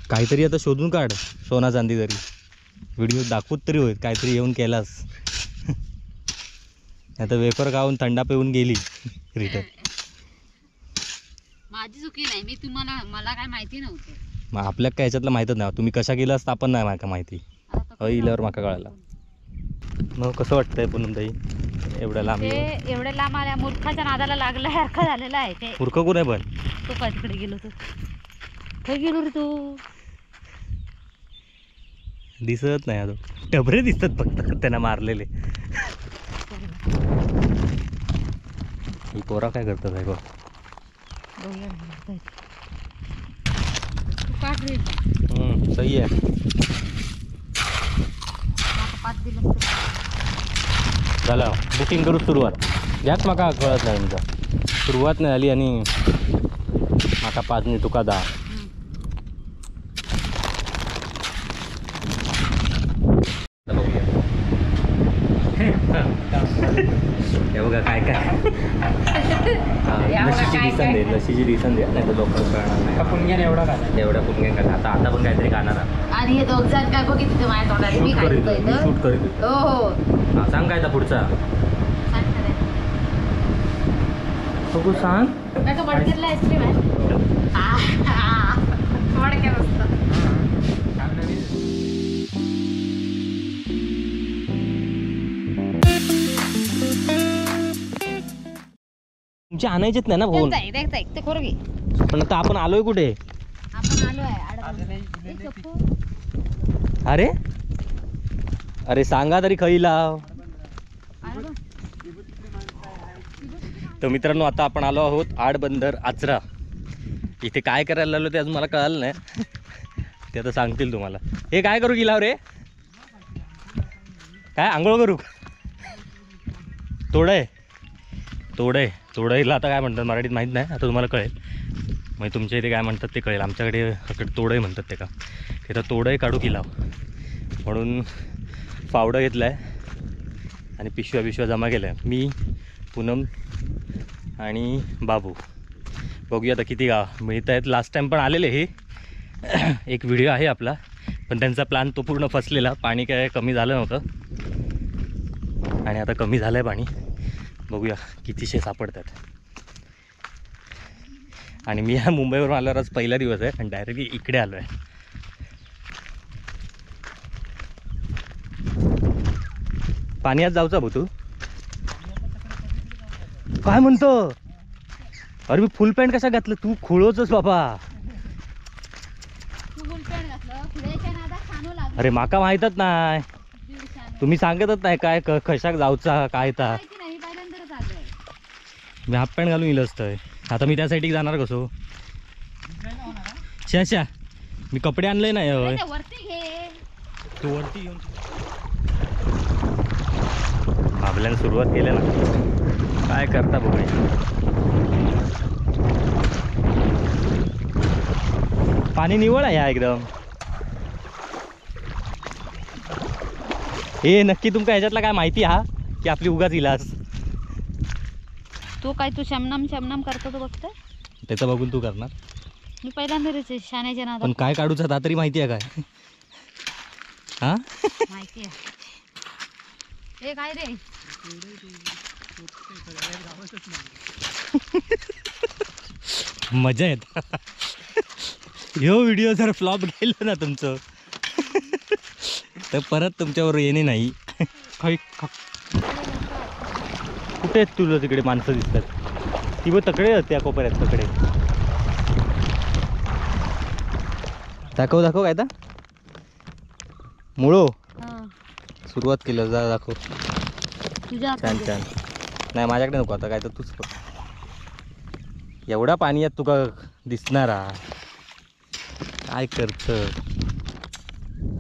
काहीतरी आता शोधून काढ, सोना चांदी तरी व्हिडिओ दाखवत तरी होईल, काहीतरी येऊन केलास. आता वेफर खाऊन थंडा पिऊन गेली रिटर्न. माझी चुकी नाही, मी तुम्हाला मला काय माहिती नव्हतं. मग आपल्या काय ह्याच्यातलं माहीतच नाही, तुम्ही कशा गेला असता आपण नाही माका माहिती. इल्यावर माका कळाला. मग कसं वाटतंय पूनमताई एवढ्या लांब? एवढ्या लांब आल्या मूर्खाच्या नादाला लागल्यासारखं झालेलं आहे ते. मूर्ख कोण आहे पण? तो काय तिकडे गेलो तू? काय गेलो रे तू? दिसत नाही, आता टबरे दिसतात फक्त त्यांना मारलेले. ही पोरा काय करतात आहे बघ. सही आहे. झालं बुकिंग करू सुरुवात. याच माका कळत नाही तुमचा, सुरुवात नाही झाली आणि माका 5 नाही तुका 10. हे बघा काय काय लशीची दिसन दे, लशीची दिसन दे, नाही तर लोक कळणार नाही. पुणग्याने एवढा काय, एवढ्या पुणग्या काय आता आता पण काहीतरी खाणार. आणि हे दोघ जण काय बघित होते माझ्या तोंडाने. मी शूट खायचं करीत. हो हो. हा सांग काय आता पुढचा बघू सांग. काय मडकेला आईस्क्रीम आहे? मडके मस्त. तुमचे आणायचेच नाही ना फोन. ते करू घे. पण आता आपण आलोय कुठे? आपण आलो आहे. अरे अरे सांगा तरी खई लाव. तर मित्रांनो आता आपण आलो आहोत आडबंदर आचरा. इथे काय करायला आलो ते अजून मला कळालं नाही, ते आता सांगतील तुम्हाला. हे काय करू गेला रे? काय आंघोळ करू? तोडय तोडय तोडायला आता काय म्हणतात मराठीत माहीत नाही, आता तुम्हाला कळेल. मग तुमच्या इथे काय म्हणतात ते कळेल. आमच्याकडे तोडय म्हणतात ते का. तिथं तोडय काढू की लाव म्हणून फावडं घेतलं आहे आणि पिशव्या जमा केल्या. मी, पूनम आणि बाबू. बघूया आता किती मिळत आहेत. लास्ट टाईम पण आलेले हे एक व्हिडिओ आहे आपला, पण त्यांचा प्लॅन तो पूर्ण फसलेला. पाणी काय कमी झालं नव्हतं आणि आता कमी झालं आहे पाणी. बघूया कितीशे सापडतात. आणि मी ह्या मुंबईवरून आल्यावर आज पहिला दिवस आहे आणि डायरेक्टली इकडे आलो आहे. पाण्यात जाऊचा भाऊ तू? काय म्हणतो? अरे मी फुल पॅन्ट कशा घातलं? तू खुळोचच बाबा. अरे माका माहीतच नाही, तुम्ही सांगतच नाही काय कशाक जाऊचा काय. ता मी हाफ पॅन्ट घालून येईल असतं. आता मी त्या साईडला जाणार कसो? शा मी कपडे आणले नाही. तू वरती घेऊन आपल्याला सुरुवात केली ना, काय करता बघूया. पाणी निवळ आहे या एकदम. हे नक्की तुमका ह्याच्यातला काय माहिती हा की आपली उगाच इलास? तू काय तू शमनाम करतो तो बघतोय त्याचं बघून तू करणार? मी पहिल्यांदा शाण्याच्या नादात. पण काय काढूचा ता तरी माहिती आहे काय? हा माहिती आहे. हे काय रे? मजा येत. ह्यो व्हिडिओ जर फ्लॉप गेलो ना तुमचं तर परत तुमच्यावर येणे नाही. कुठे आहेत तुला? तिकडे माणसं दिसतात ती बघ, तकडे त्या कोपऱ्यात तकडे. दाखव काय ता मुळो सुरुवात केलं. जा दाखव. छान नाही माझ्याकडे नको आता, काय तर तूच बघ. एवढा पाणी यात तुका दिसणार काय करत.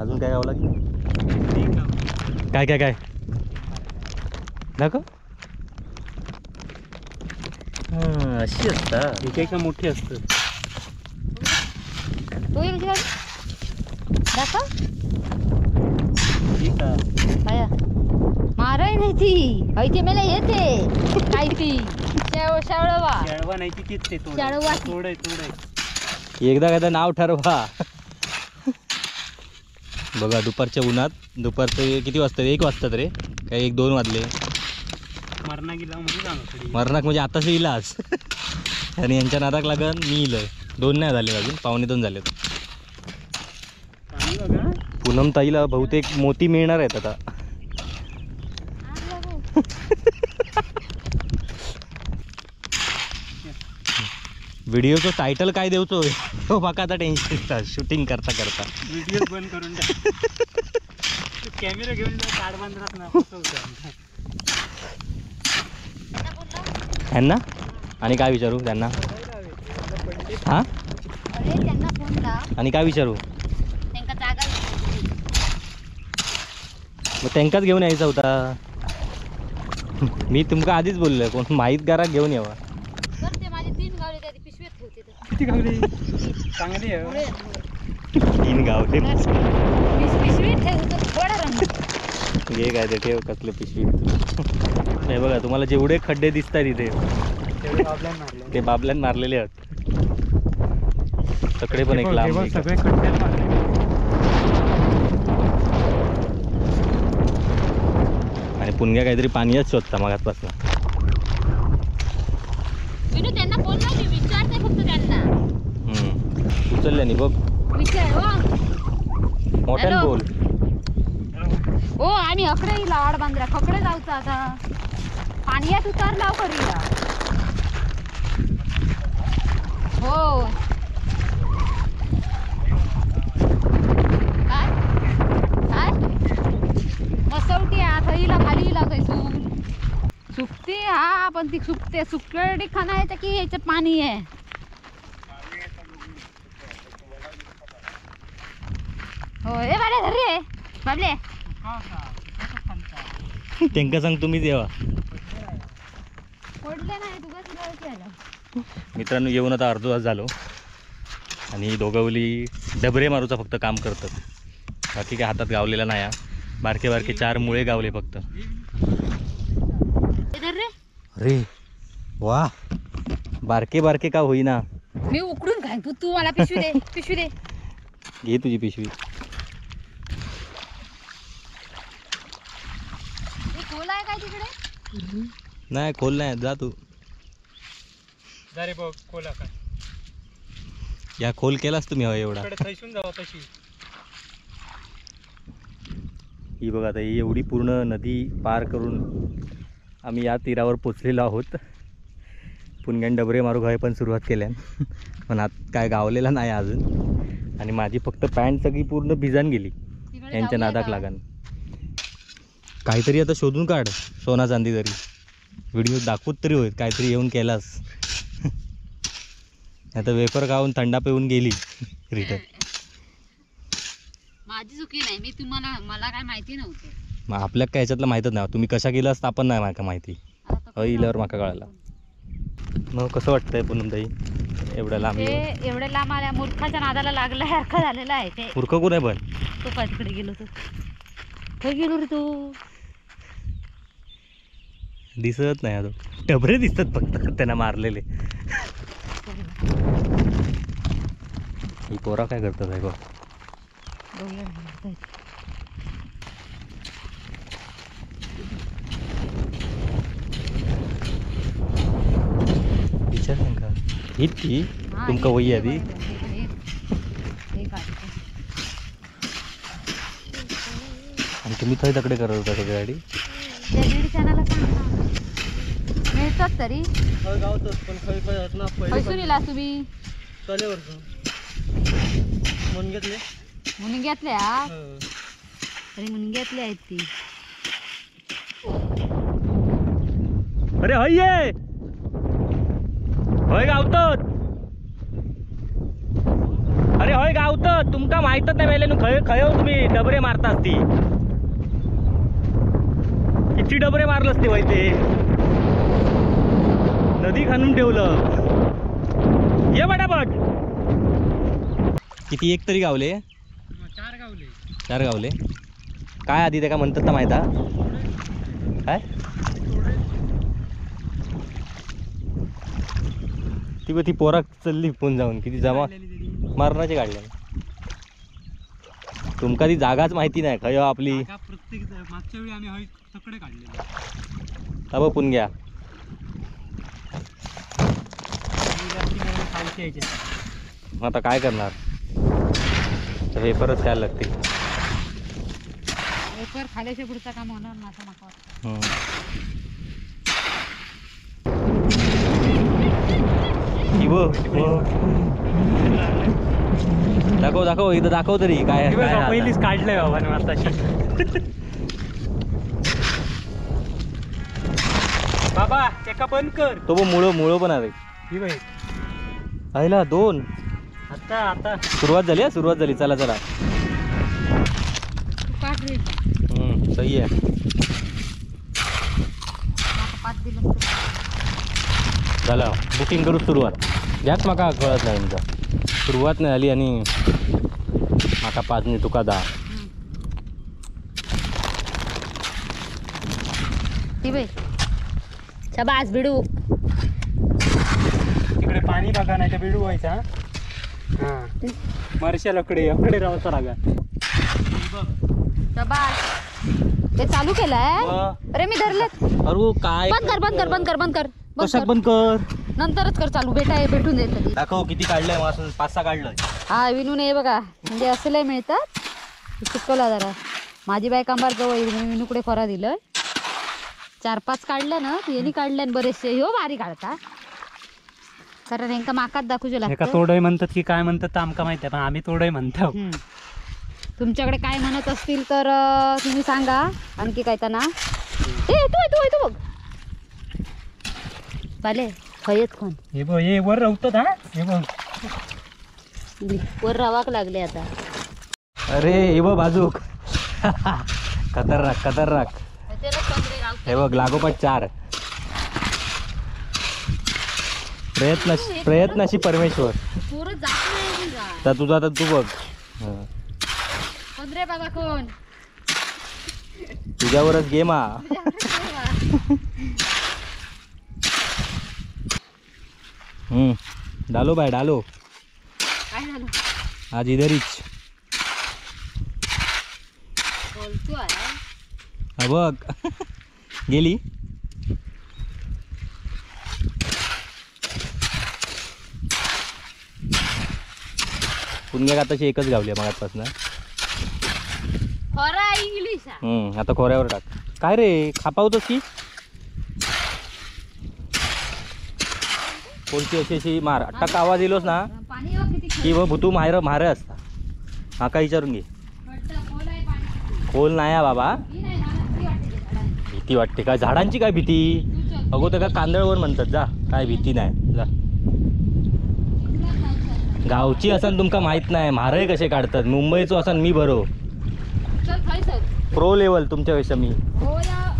अजून काय गावं लागेल? काय काय काय दाखव. अशी असतात एका मोठी असत. माराय नाही ती ऐते मला येते काय ती शाळवा नाही ती. एकदा काय नाव ठरवा. बघा दुपारच्या उन्हात, दुपारचे किती वाजता? 1 वाजतात रे, काय 1-2 वाजले. मरणाक म्हणजे आताच इलास. आणि यांच्या नादाक लागन मी इलय. 2 नाही झाले अजून, 1:45 झालेत. पूनम ताईला बहुतेक मोती मिळणार आहेत आता. व्हिडिओचं टायटल काय देऊचो तो बघा आता टेन्शन शूटिंग करता करता. व्हिडिओ बंद करून कॅमेरा घेऊन ताडबांधरात ना फसवतो ह्यांना. आणि काय विचारू त्यांना? हां अरे त्यांना फोन लाव. आणि काय विचारू? त्यांका जागा मग त्यांकाच घेऊन यायचा होता. मी तुमका आधीच बोललोय, कोण माहीतगाराक घेऊन यावा. तर ते माझे 3 गावले त्या पिशवीत ठेवते ते. किती गावली चांगली आहे पुढे 3 गावले पिशवीत ठेवतो थोडा रंग. घे काय ते ठेव कसले पिशवी. नाही बघा तुम्हाला जेवढे खड्डे दिसतात इथे तेवढे बाबल्यान मारले. ते बाबल्यान मारलेले आहेत. तकडे पण एक लांब एक. सगळे खड्डे मारले. आणि पुणग्या काहीतरी पाणीच शोधता मगातपासून. विनू त्यांना फोन लाव, मी विचारते फक्त त्यांना. उचलल्यानी बघ, विचार हो. मोठ्यान हॅलो. बोल. हो आम्ही अकडे इला आड बांधरा खकडे जाऊचा आता. पाण्यात उतारला करीला. हो काय काय मसवटी आता इला खाली इला सुकते. हा पण ती सुकते सुकडी खाना आहे की याच्यात पाणी आहे. हो ए बाले धर रे बाबले. त्यांका सांग तुम्हीच यावा. पडले नाही तुझा तुला केलं. मित्रांनो येऊन आता अर्धा तास झालो आणि दोघवली डबरे मारूचा फक्त काम करतात. बाकी काय हातात गावलेला नाही हा. बारके बारके 4 मुळे गावले फक्त. धर रे. अरे वा, बारके बारके का होईना. मी उकडून खाईन तू मला पिशवी दे पिशवी दे. घे तुझी पिशवी. खोल आहे काय तिकडे? नाही खोल नाही, जा तू. अरे बघ कोला काय या खोल केलास तुम्ही हवा एवढा. इकडे थैसून जावा तशी. ही बघा आता ही एवढी पूर्ण नदी पार करून आम्ही या तीरावर पोचलेलो आहोत. पुणग्यान डबरे मारू घाय पण सुरुवात केल्या, पण आत काय गावलेला नाही अजून. आणि माझी फक्त पॅन्ट सगळी पूर्ण भिजान गेली यांच्या नादाक लागन. काहीतरी आता शोधून काढ, सोना चांदी तरी व्हिडिओ दाखवत तरी होईल. काहीतरी येऊन केलास. आता वेफर खाऊन थंडा पिऊन गेली रिटर्न. माझी चुकी नाही. मी तुम्हाला मला काय माहिती नव्हतं. मग आपल्याला काय ह्याच्यातलं माहीतच नाही. तुम्ही कशा गेला असता आपण नाही माका माहिती. इल्यावर माका कळाला. मग कसं वाटतंय पुनमताई एवढ्या लांब येऊन? ते एवढ्या लांब आल्या मूर्खाच्या नादाला लागल्यासारखं झालेलं आहे ते. मूर्ख कोण आहे पण? तू काय तिकडे गेलो तू? काय गेलो रे तू? दिसत नाही अजून. डबरे दिसतात फक्त त्यांना मारलेले. ही पोरा काय करतात आहे बघ. विचार का हीच ती तुमका वही आधी. आणि तुम्ही थंय तकडे करत होता सगळी गाडी. त्या नीड चॅनलला सांग ना. मिळतात तरी गावतोच पण खय खय ना पैसून इला तुम्ही तलेवर म्हणून घेतले. मुनग्यातल्या अरे मुनग्यातल्या आहेत ती. अरे हय ये हय गावतात. अरे हय गावतात. तुमका माहीतच नाही वेळेला खय खय तुम्ही डबरे मारता ती. किती डबरे मारलंस ते ते नदी खाणून ठेवलं. ये बटापट. किती एक तरी गावले? 4 गावले. 4 गावले. काय आधी ते का म्हणतात ना माहिती काय? ती पोरा चालली फोन जाऊन किती जमा मारणाचे काढले. तुमका ती जागाच माहिती नाही खय आपली. जागा प्रत्येक मागच्या वेळी आम्ही हळी तकडे काढलेले. तब पुणग्या खालच्या याच्या. मग आता काय करणार, हे परत काय लागते. पेपर खाल्याच्या पुढचा काम होणार ना असं नका वाटतं. दाखव दाखव इथं दाखव तरी काय काय आता. पहिलीच काढलंय बाबा आताशी. बाबा एका बंद कर. तो पण मुळं पण आहे ही बाई आईला 2. आता आता सुरुवात झाली हा, सुरुवात झाली. चला चला. तू काढ रे. सही आहे. आता 5 दिलं तर. झालं बुकिंग करू सुरुवात. याच माका कळत नाही तुमचा, सुरुवात नाही झाली आणि माका 5 नाही तुका 10. ती बाई शाबास बिडू. तिकडे पाणी बघा नाही तर बिडू व्हायचा. हा मार्शाल अकडे राहायचा रागा. शाबास. ते चालू केलंय. अरे मी धरलं. अरे काय बंद कर बंद कर बंद कर बंद कर बंद कशाक कर. बंद कर. नंतरच कर चालू. भेटून जाईल कधी. दाखव किती काढलंय मासून. 5-6 काढलंय. हा विनून हे बघा म्हणजे असले मिळतात. शिकवला जरा माझी बाय कांबार जवळ विनूकडे खोरा दिलं. 4-5 काढलं ना यांनी काढल्या बरेचसे. हो भारी काढता कारण यांका माकात दाखवू एका लागतं. तोडय म्हणतात की काय म्हणतात तर आमका माहिती आहे, पण आम्ही तोडय म्हणतो. तुमच्याकडे काय म्हणत असतील तर तुम्ही सांगा. आणखी काय त्यांना तू बघ पाले खयत कोण हे बघ हे वर रवतात. हा हे बघ वर रवाक लागले आता. अरे हे बघ बाजूक. खतरनाक खतरनाक. हे बघ लागोपाठ 4. प्रयत्नाशी परमेश्वर. पोरं जात नाही का? तर तुझा आता तू बघ. पंधरे बाबा कोण तुझ्यावरच गेम हा. डालो बाय डालो. काय झालं आज इधरीच. बोलतो आहे. हा बघ गेली. पुण्या आताशी एकच गावली आहे मगापासून. खरा इंग्लिश आहे. आता खोऱ्यावर टाक. काय रे खापावतोस की कोणती अशी अशी मार टक आवाज येलोस ना पाणी बघ किती की मग भूतू मारे असता. हा काय विचारून घे. खट्ट खोल आहे पाणी. खोल नाही आहे बाबा. ही नाही झालं, भीती वाटते ते झाडांची. भीती वाटते काय झाडांची काय भीती. तू चल. अगो त्या कांदळवर म्हणतात जा काय भीती नाही जा. इथला जायचं. गावची असन तुमका माहित नाही म्हारय कसे काढतात. मुंबईचो असन मी बरो चल खाय चल. प्रो लेवल तुमच्यापेक्षा मी. हो या.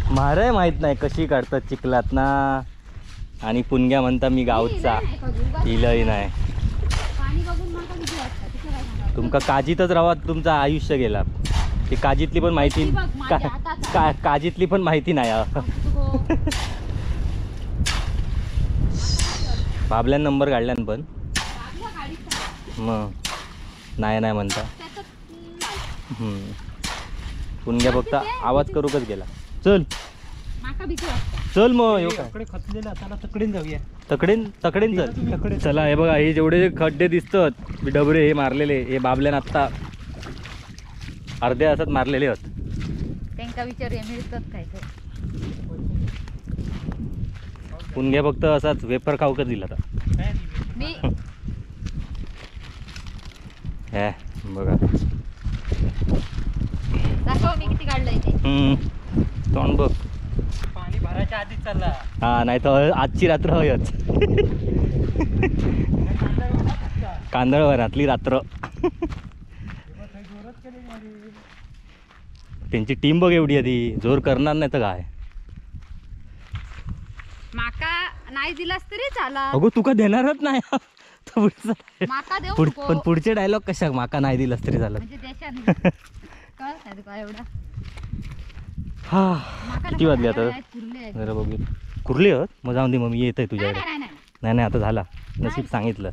म्हारय माहित नाही कशी काढतात चिखलात ना. आणि पुणग्या म्हणता मी गावचा. इलही नाही. पाणी बघून मला भीती वाटतं. तिथं काय सांगावं? तुमका काजीतच राहा तुमचा आयुष्य गेला. ती काजीतली पण माहिती ती बघ, माझ्या हातात काजीतली पण माहिती नाही हा. तू गो. बाबल्यान नंबर काढल्यान पण लागलं गाडीत चालवा. मग नाही म्हणता. त्याचं पुणग्या फक्त आवाज करूकच गेला. चल माका भीती वाटतं. चल मग येऊ काय तकडे खचलेला त्याला तकडेन जाऊया. तकडेन चल. चला हे बघा हे जेवढे खड्डे दिसतात डबरे हे मारलेले हे बाबल्यान आत्ता अर्ध्या तासात मारलेले आहेत. त्यांका विचार मिळतात काय ते. पुणग्या फक्त असाच वेपर खाऊकच दिला आता. मी हे बघा दाखव मी किती काढलंय ते. तोंड बघ. पाणी भरायच्या आधीच चालला. हा नाही तर आजची रात्र हयच. कांदळवनातली रात्र. त्यांची टीम बघ एवढी आधी जोर करणार नाही तर काय. माका नाही दिलास तरी चाला. अगो तुका देणारच नाही. माका देऊ नको. पण पुढचे डायलॉग कशा माका नाही दिलास तरी झालं. म्हणजे देशाने कळत नाही तुका एवढा. हा माका किती वाजले आता आहेत, कुर्ले आहेत. जरा बघू. कुर्ली आहेत मग जाऊन दे मग मी येत आहे नाही, तुझ्याकडे. नाही, नाही, नाही. नाही आता झाला नशीब सांगितलं.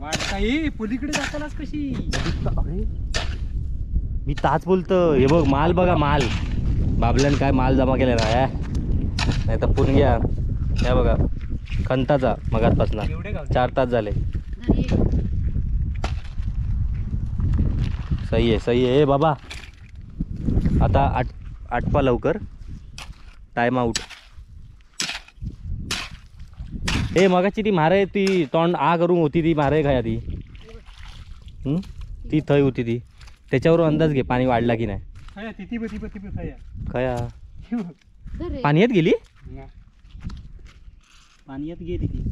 काही पलीकडे जातानाच कशी. अरे मी ताच बोलतो. हे बघ माल बघा माल. बाबल्यान काय माल जमा केलेला आहे. नाही तर पुणग्या हे बघा खंताचा मगातपासून एवढे गाव 4 तास झाले. सही आहे बाबा. आता आटपा लवकर. Time out. ए मगाची ती मारे ती तोंड आ करून होती ती मारे खाया ती. ती थंय होती ती. त्याच्यावर अंदाज घे पाणी वाढला की नाही. खाया तिथे खाया. खया पाण्यात गेली. पाण्यात गेली ती.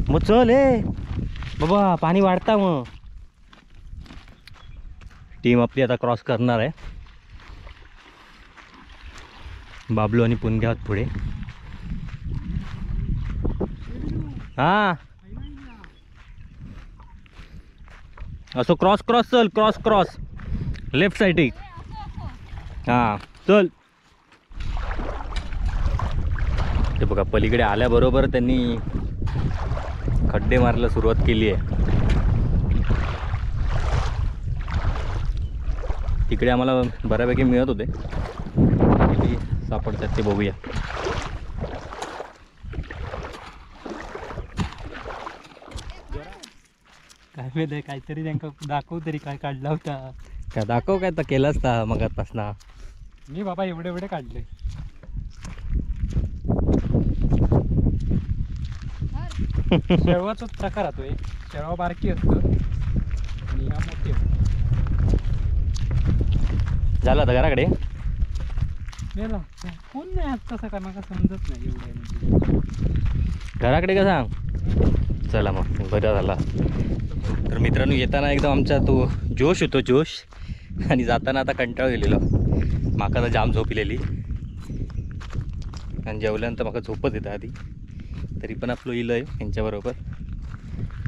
मग चल ए बाबा पाणी वाढता. मग टीम आपली आता क्रॉस करणार आहे. बाबलू आणि पुणग्या आहोत पुढे. हा असो क्रॉस चल क्रॉस लेफ्ट साईड. हा चल. ते बघा पलीकडे आल्याबरोबर त्यांनी खड्डे मारायला सुरुवात केली आहे. तिकडे आम्हाला बऱ्यापैकी मिळत होते. किती सापडतात ते बघूया. काय माहित आहे काहीतरी त्यांना दाखव तरी काय काढला होता. काय दाखव काय तर केलंच ना मगातपासून. मी बाबा एवढे काढले. शेळवाचाच प्रकार राहतोय. शेळवा बारकी असतो आणि हा मोठी असतो. झालं आता घराकडे. मेला कोण नाही आज तसं काय मला समजत नाही एवढं. घराकडे का सांग. चला मग बरं झाला. तर मित्रांनो येताना एकदम आमचा तो जोश होतो जोश. आणि जाताना आता कंटाळ गेलेलो. माका तर जाम झोपलेली. आणि जेवल्यानंतर माका झोपच येतं आधी. तरी पण आपलं इलं आहे यांच्याबरोबर.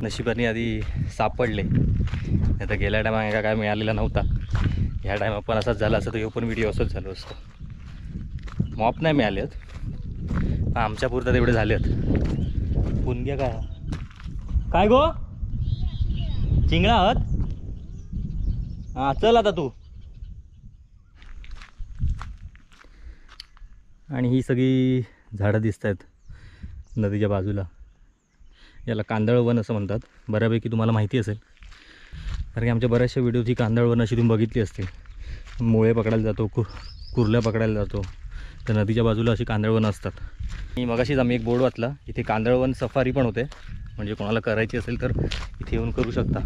नशिबाने आधी सापडले. नाही तर गेल्या टायमा काय मिळालेला नव्हता. ह्या टायमा पण असाच झाला असं तर ह्यो पण व्हिडिओ असंच झालो असतो. मॉप नाही मिळाले आहेत. आमच्या पुरतात एवढे झाले आहेत. पुणग्या काय गो चिंगळा आहात. हां चल आता तू. आणि ही सगळी झाडं दिसत आहेत नदीच्या बाजूला. याला कांदळवन असं म्हणतात. बऱ्यापैकी तुम्हाला माहिती असेल कारण की आमच्या बऱ्याचशा व्हिडिओत ही कांदळवन अशी तुम्ही बघितली असते. मुळे पकडायला जातो कुर्ल्या पकडायला जातो तर नदीच्या बाजूला अशी कांदळवन असतात. आणि मगाशीच आम्ही एक बोर्ड वाचला. इथे कांदळवन सफारी पण होते. म्हणजे कोणाला करायची असेल तर इथे येऊन करू शकता.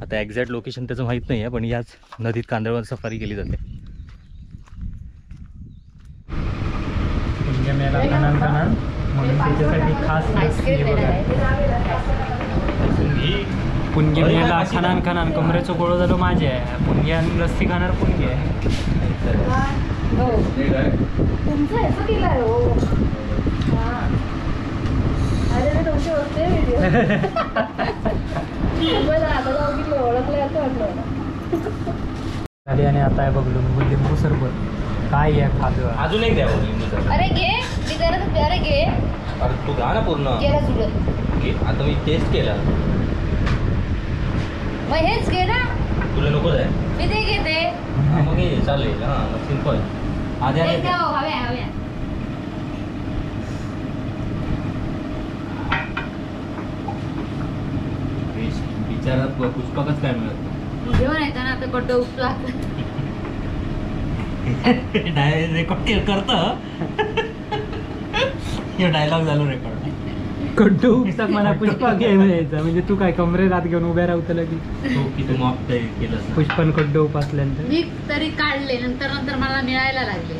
आता एक्झॅक्ट लोकेशन त्याचं माहीत नाही आहे पण याच नदीत कांदळवन सफारी केली जाते. पुणग्या मेला खनान म्हणून त्याच्यासाठी खास पुणगे मेला खनान कमरेचं गोळं झालं माझे आहे. पुणग्या लस्सी खाणार पुणगे आहे. तुमचं ह्याचं केलं आहे हो. अरे मी तुमचे होते व्हिडिओ. ओळखलं असं वाटलं. झाली आणि आता आहे बघलो लिंबू सरबत. काय आहे खादं. अजून एक द्यावं लिंबूचं. अरे घे मी करत होते. अरे घे अरे तू घा ना पूर्ण. गेला सुटत. घे आता मी टेस्ट केला. मग हेच घे ना. तुला नकोच आहे. मी ते घेते. हां मग हे चालेल. हां मग सिम्पल. आधी एक द्या हो, हव्या हव्या. विचारात पुष्पकच काय मिळत. घेऊन येताना आता बड्ड उपला. रेकॉर्ड करतं. हे डायलॉग झालं रेकॉर्ड. कडू उपसाक मला पुष्पा घे म्हणायचं. म्हणजे तू काय कमरेत हात घेऊन उभ्या राहतं लगी. तो की तू मॉप केलं पुष्पन कडू उपासल्यानंतर मी तरी काढले नंतर मला मिळायला लागले.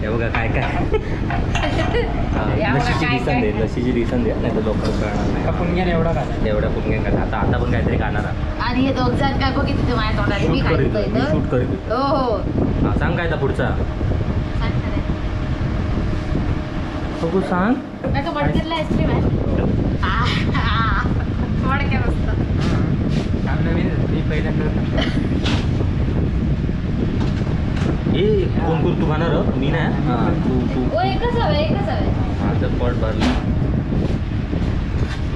हे बघा काय लशीची दिसन दे नाही तर लोकांना कळणार नाही. पुणग्याने एवढा खाला. एवढ्या पुणग्या का आता पण काहीतरी खाणार. आणि हे दोघ जण काय बघितलं ते माझ्या तोंडाने. मी शूट करीत काढतो शूट करीत. हो हो. हां सांग काय तर पुढचा. बघू सांग. नका बडकेतला आईस्क्रीम आहे. बडक्या मस्त. मी पहिल्यांदा ए कोण तू खाणार मी नाही. हां तू ओ एकच हवं एकच हवं. हां तर पॉट भरला.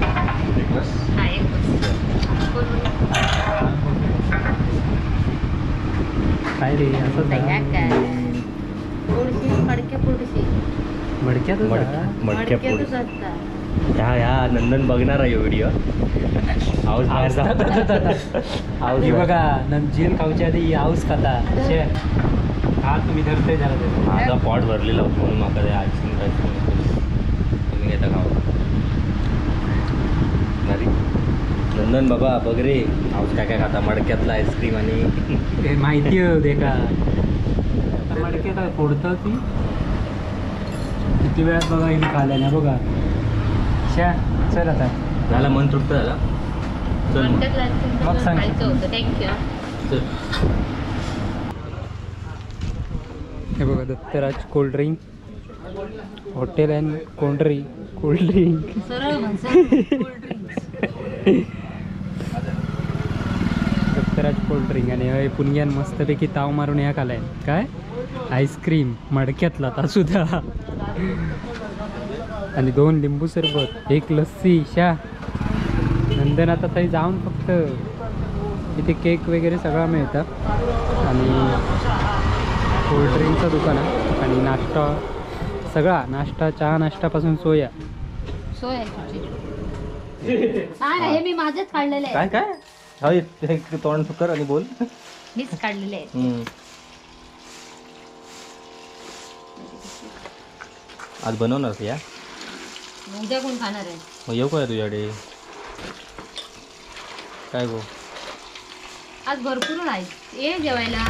हा, एक बस. कोण बोलला? काय रे असं तयार काय? पुढची, मडके पुढची. मडक्यातच मडक्या पोळी. मडक्यातच असतात. ह्या नंदन बघणार आहे व्हिडिओ. आवाज बाहेर जा. आवाज हे बाहेर. बघा जेल खाऊच्या आधी हाऊस खाता शे हा तुम्ही धरते जरा ते. माझा पॉट भरलेला होता म्हणून माका ते आईस्क्रीम तुम्ही घेता खावा. भारी. नंदन बाबा बघ रे आवाज काय काय खाता मडक्यातला आईस्क्रीम आणि ते माहिती हो दे का मडक्यात फोडतं ती किती वेळात बघा हिने खाल्ल्या ना बघा शा चल आता झाला मन तृप्त झाला. चल मग. मडक्यातलं ice cream मग सांग. खायचं होतं. थँक्यू. चल. हे बघा Dattaraj cold drink hotel and cold drink सरळ म्हण, सरळ. Cold drinks. दत्तराज कोल्ड्रिंक आणि हे पुणग्यान मस्तपैकी ताव मारून ह्या खालाय काय आईस्क्रीम मडक्यातला ता सुद्धा आणि 2 लिंबू सरबत 1 लस्सी शा. नंदन आता तरी जाऊन फक्त इथे केक वगैरे सगळा मिळतं आणि कोल्ड्रिंकचं दुकान आहे आणि नाश्ता सगळा नाश्ता चहा नाश्त्यापासून सोया. सोय आहे तुझी. नाही, हे मी माझेच काढलेले आहे. काय काय हे तोंड कर आणि बोल. मीच काढलेले आहे. आज बनवणार या उद्या कोण खाणार आहे? मग येऊ काय तुझ्याकडे काय गो आज भरपूर आहे. ये जेवायला.